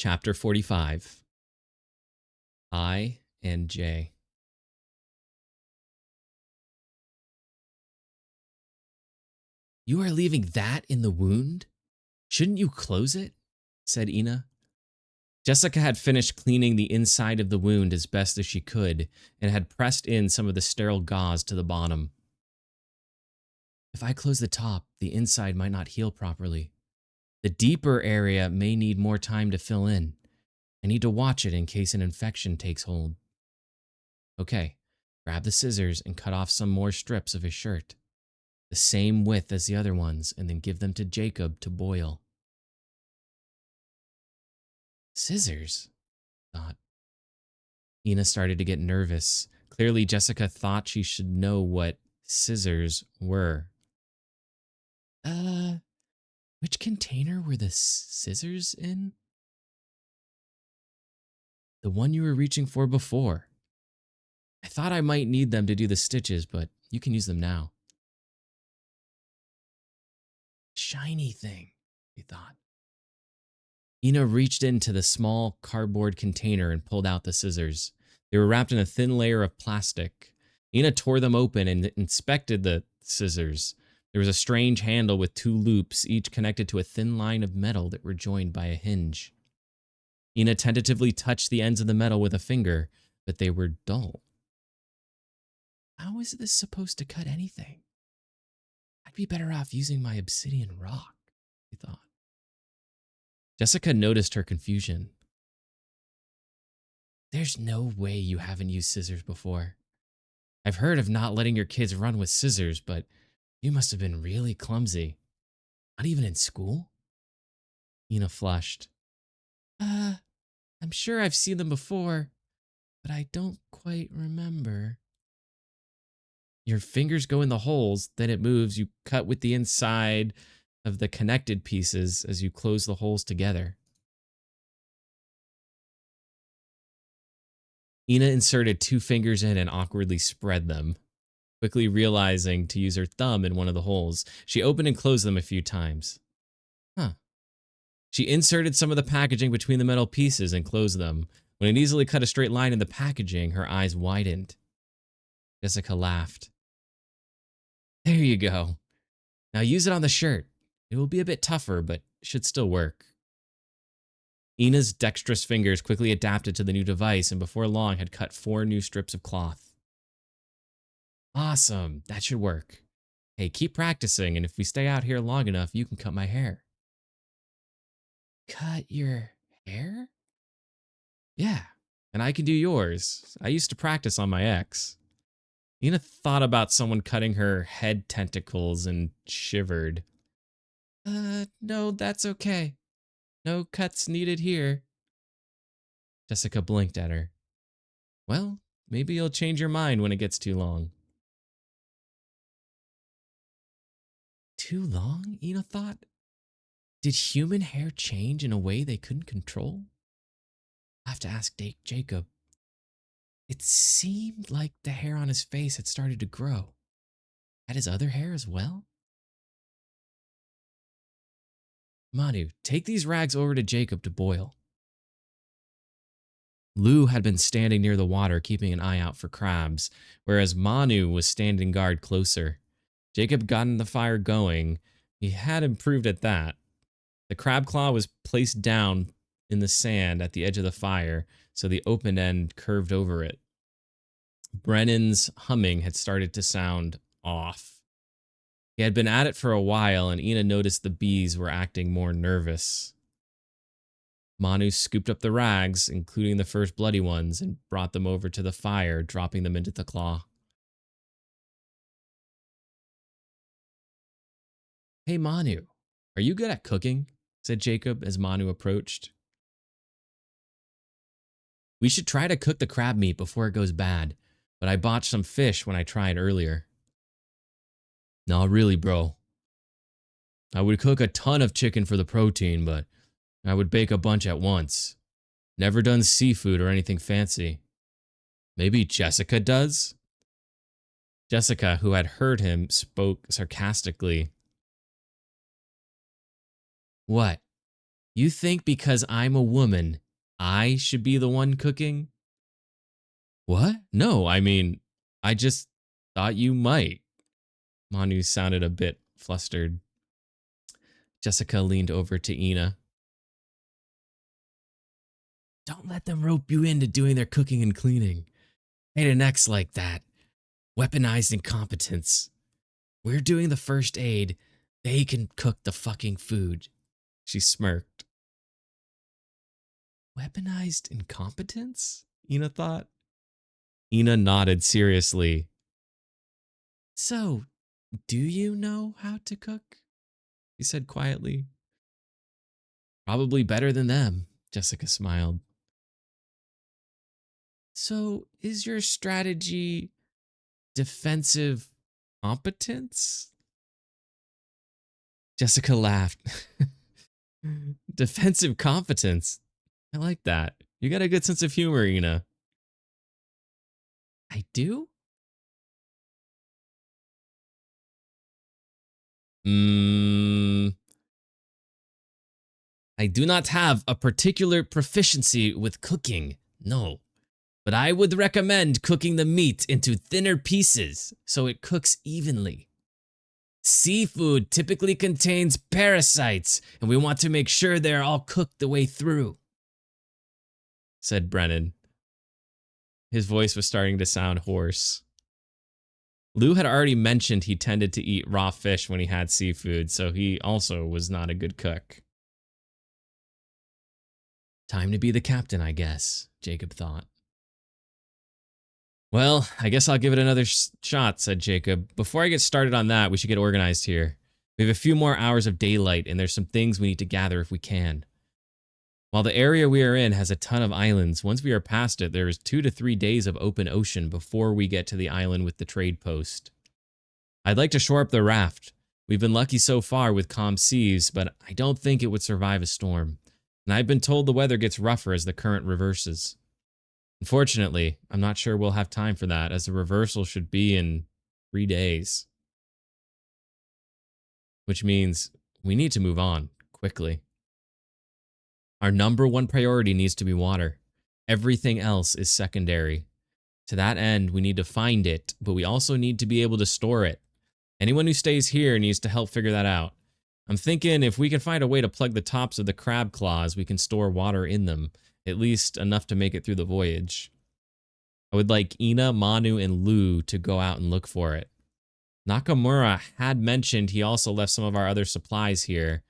Chapter 45. I and J. You are leaving that in the wound? Shouldn't you close it? Said Ina. Jessica had finished cleaning the inside of the wound as best as she could and had pressed in some of the sterile gauze to the bottom. If I close the top, the inside might not heal properly. The deeper area may need more time to fill in. I need to watch it in case an infection takes hold. Okay, grab the scissors and cut off some more strips of his shirt, the same width as the other ones, and then give them to Jacob to boil. Scissors? Thought. Ina started to get nervous. Clearly, Jessica thought she should know what scissors were. Which container were the scissors in? The one you were reaching for before. I thought I might need them to do the stitches, but you can use them now. Shiny thing, he thought. Ina reached into the small cardboard container and pulled out the scissors. They were wrapped in a thin layer of plastic. Ina tore them open and inspected the scissors. There was a strange handle with two loops, each connected to a thin line of metal that were joined by a hinge. Ina tentatively touched the ends of the metal with a finger, but they were dull. How is this supposed to cut anything? I'd be better off using my obsidian rock, he thought. Jessica noticed her confusion. There's no way you haven't used scissors before. I've heard of not letting your kids run with scissors, but you must have been really clumsy. Not even in school? Ina flushed. I'm sure I've seen them before, but I don't quite remember. Your fingers go in the holes, then it moves. You cut with the inside of the connected pieces as you close the holes together. Ina inserted two fingers in and awkwardly spread them, quickly realizing to use her thumb in one of the holes. She opened and closed them a few times. She inserted some of the packaging between the metal pieces and closed them. When it easily cut a straight line in the packaging, her eyes widened. Jessica laughed. There you go. Now use it on the shirt. It will be a bit tougher, but should still work. Ina's dexterous fingers quickly adapted to the new device and before long had cut 4 new strips of cloth. Awesome, that should work. Hey, keep practicing, and if we stay out here long enough, you can cut my hair. Cut your hair? Yeah, and I can do yours. I used to practice on my ex. Ina thought about someone cutting her head tentacles and shivered. No, that's okay. No cuts needed here. Jessica blinked at her. Well, maybe you'll change your mind when it gets too long. Too long? Ina thought. Did human hair change in a way they couldn't control? I'll have to ask Jacob. It seemed like the hair on his face had started to grow. Had his other hair as well? Manu, take these rags over to Jacob to boil. Lou had been standing near the water keeping an eye out for crabs, whereas Manu was standing guard closer. Jacob got the fire going. He had improved at that. The crab claw was placed down in the sand at the edge of the fire, so the open end curved over it. Brennan's humming had started to sound off. He had been at it for a while, and Ina noticed the bees were acting more nervous. Manu scooped up the rags, including the first bloody ones, and brought them over to the fire, dropping them into the claw. Hey, Manu, are you good at cooking? Said Jacob as Manu approached. We should try to cook the crab meat before it goes bad, but I botched some fish when I tried earlier. Not really, bro. I would cook a ton of chicken for the protein, but I would bake a bunch at once. Never done seafood or anything fancy. Maybe Jessica does? Jessica, who had heard him, spoke sarcastically. What? You think because I'm a woman, I should be the one cooking? What? No, I mean, I just thought you might. Manu sounded a bit flustered. Jessica leaned over to Ina. Don't let them rope you into doing their cooking and cleaning. Hate an ex like that. Weaponized incompetence. We're doing the first aid. They can cook the fucking food. She smirked. Weaponized incompetence? Ina thought. Ina nodded seriously. So, do you know how to cook? He said quietly. Probably better than them, Jessica smiled. So, is your strategy defensive competence? Jessica laughed. Defensive competence. I like that. You got a good sense of humor, Ina. I do? I do not have a particular proficiency with cooking, no. But I would recommend cooking the meat into thinner pieces so it cooks evenly. Seafood typically contains parasites, and we want to make sure they're all cooked the way through, said Brennan. His voice was starting to sound hoarse. Lou had already mentioned he tended to eat raw fish when he had seafood, so he also was not a good cook. Time to be the captain, I guess, Jacob thought. Well, I guess I'll give it another shot, said Jacob. Before I get started on that, we should get organized here. We have a few more hours of daylight, and there's some things we need to gather if we can. While the area we are in has a ton of islands, once we are past it, there is 2 to 3 days of open ocean before we get to the island with the trade post. I'd like to shore up the raft. We've been lucky so far with calm seas, but I don't think it would survive a storm. And I've been told the weather gets rougher as the current reverses. Unfortunately, I'm not sure we'll have time for that, as the reversal should be in 3 days. Which means we need to move on quickly. Our number one priority needs to be water. Everything else is secondary. To that end, we need to find it, but we also need to be able to store it. Anyone who stays here needs to help figure that out. I'm thinking if we can find a way to plug the tops of the crab claws, we can store water in them, at least enough to make it through the voyage. I would like Ina, Manu, and Lou to go out and look for it. Nakamura had mentioned he also left some of our other supplies here.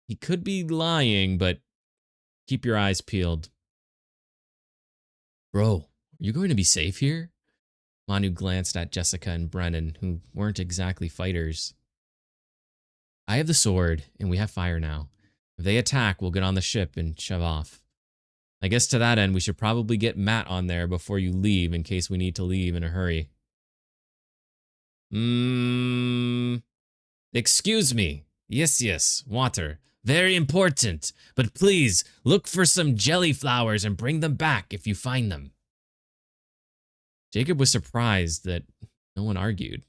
He could be lying, but keep your eyes peeled. Bro, are you going to be safe here? Manu glanced at Jessica and Brennan, who weren't exactly fighters. I have the sword, and we have fire now. If they attack, we'll get on the ship and shove off. I guess to that end, we should probably get Matt on there before you leave in case we need to leave in a hurry. Excuse me. Yes, water. Very important. But please, look for some jelly flowers and bring them back if you find them. Jacob was surprised that no one argued.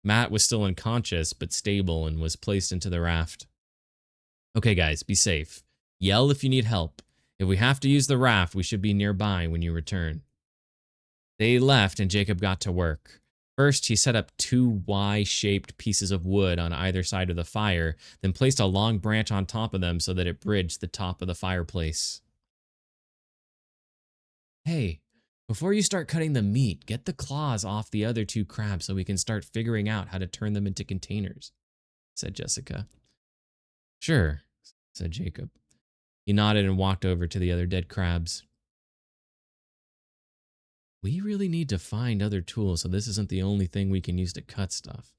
Matt was still unconscious, but stable and was placed into the raft. Okay, guys, be safe. Yell if you need help. If we have to use the raft, we should be nearby when you return. They left and Jacob got to work. First, he set up 2 Y-shaped pieces of wood on either side of the fire, then placed a long branch on top of them so that it bridged the top of the fireplace. Hey, before you start cutting the meat, get the claws off the other 2 crabs so we can start figuring out how to turn them into containers, said Jessica. Sure, said Jacob. He nodded and walked over to the other dead crabs. We really need to find other tools so this isn't the only thing we can use to cut stuff.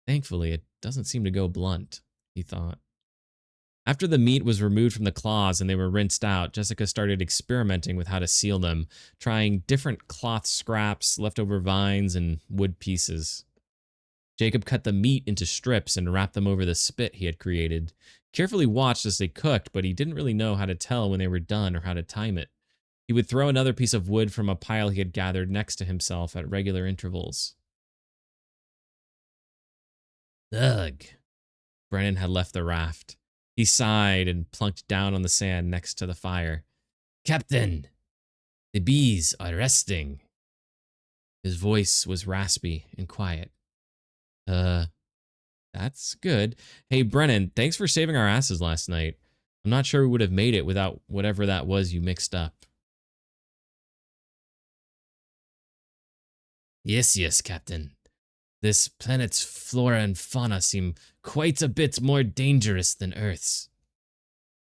Thankfully, it doesn't seem to go blunt, he thought. After the meat was removed from the claws and they were rinsed out, Jessica started experimenting with how to seal them, trying different cloth scraps, leftover vines, and wood pieces. Jacob cut the meat into strips and wrapped them over the spit he had created. Carefully watched as they cooked, but he didn't really know how to tell when they were done or how to time it. He would throw another piece of wood from a pile he had gathered next to himself at regular intervals. Ugh. Brennan had left the raft. He sighed and plunked down on the sand next to the fire. Captain, the bees are resting. His voice was raspy and quiet. Uh, that's good. Hey, Brennan, thanks for saving our asses last night. I'm not sure we would have made it without whatever that was you mixed up. Yes, yes, Captain. This planet's flora and fauna seem quite a bit more dangerous than Earth's.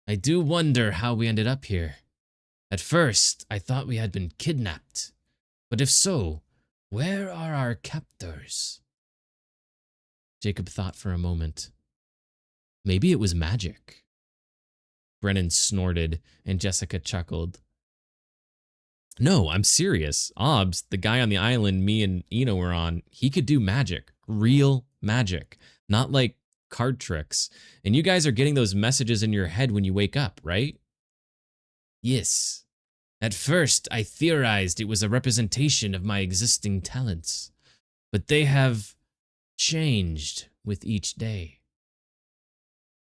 I do wonder how we ended up here. At first, I thought we had been kidnapped. But if so, where are our captors? Jacob thought for a moment. Maybe it was magic. Brennan snorted, and Jessica chuckled. No, I'm serious. Obbs, the guy on the island me and Ina were on, he could do magic. Real magic. Not like card tricks. And you guys are getting those messages in your head when you wake up, right? Yes. At first, I theorized it was a representation of my existing talents. But they have changed with each day.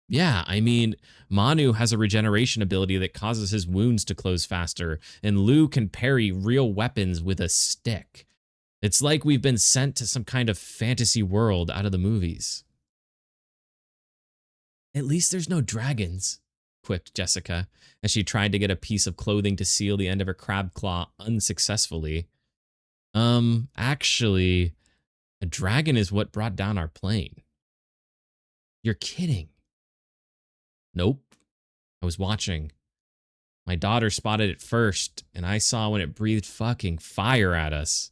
Yeah, I mean, Manu has a regeneration ability that causes his wounds to close faster, and Lu can parry real weapons with a stick. It's like we've been sent to some kind of fantasy world out of the movies. At least there's no dragons, quipped Jessica, as she tried to get a piece of clothing to seal the end of her crab claw unsuccessfully. Actually, a dragon is what brought down our plane. You're kidding. Nope. I was watching. My daughter spotted it first, and I saw when it breathed fucking fire at us.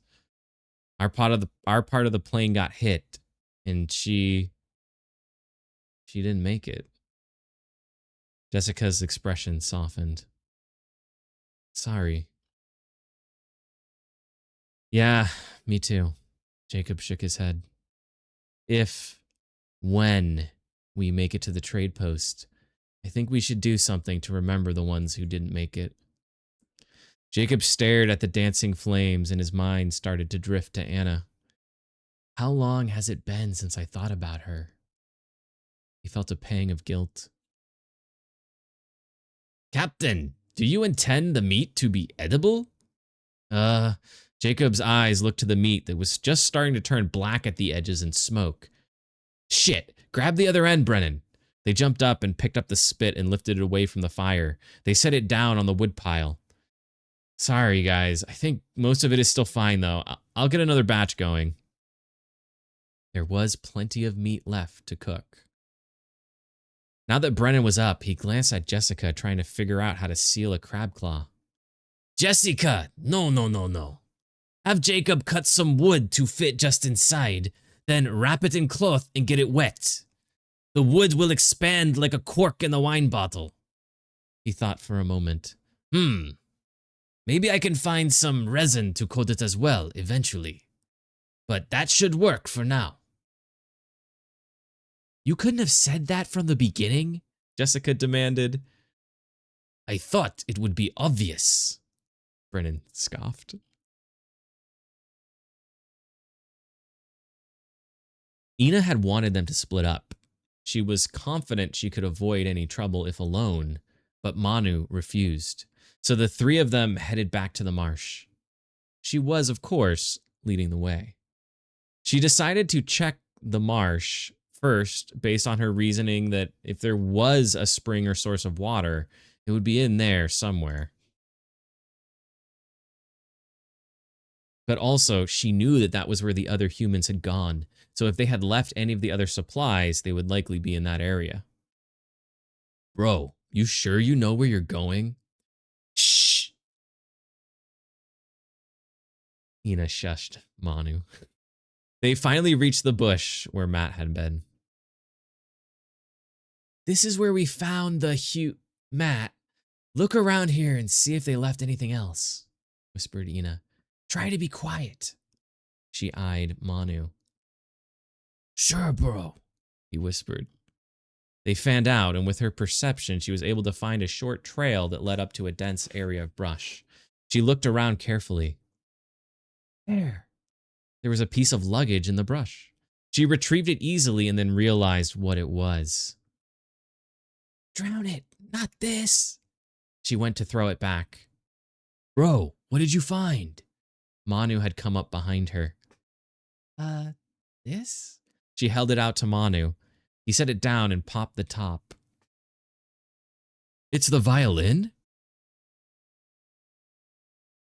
Our part of the plane got hit, and she didn't make it. Jessica's expression softened. Sorry. Yeah, me too. Jacob shook his head. When we make it to the trade post, I think we should do something to remember the ones who didn't make it. Jacob stared at the dancing flames and his mind started to drift to Anna. How long has it been since I thought about her? He felt a pang of guilt. Captain, do you intend the meat to be edible? Jacob's eyes looked to the meat that was just starting to turn black at the edges and smoke. Shit, grab the other end, Brennan. They jumped up and picked up the spit and lifted it away from the fire. They set it down on the wood pile. Sorry, guys. I think most of it is still fine, though. I'll get another batch going. There was plenty of meat left to cook. Now that Brennan was up, he glanced at Jessica, trying to figure out how to seal a crab claw. Jessica, no. Have Jacob cut some wood to fit just inside, then wrap it in cloth and get it wet. The wood will expand like a cork in the wine bottle. He thought for a moment. Maybe I can find some resin to coat it as well eventually. But that should work for now. You couldn't have said that from the beginning? Jessica demanded. I thought it would be obvious. Brennan scoffed. Ina had wanted them to split up. She was confident she could avoid any trouble if alone, but Manu refused. So the three of them headed back to the marsh. She was, of course, leading the way. She decided to check the marsh first based on her reasoning that if there was a spring or source of water, it would be in there somewhere. But also, she knew that that was where the other humans had gone. So if they had left any of the other supplies, they would likely be in that area. Bro, you sure you know where you're going? Shh. Ina shushed Manu. They finally reached the bush where Matt had been. This is where we found the Matt, look around here and see if they left anything else, whispered Ina. Try to be quiet. She eyed Manu. Sure, bro, he whispered. They fanned out, and with her perception, she was able to find a short trail that led up to a dense area of brush. She looked around carefully. There was a piece of luggage in the brush. She retrieved it easily and then realized what it was. Drown it, not this. She went to throw it back. Bro, what did you find? Manu had come up behind her. This? She held it out to Manu. He set it down and popped the top. It's the violin?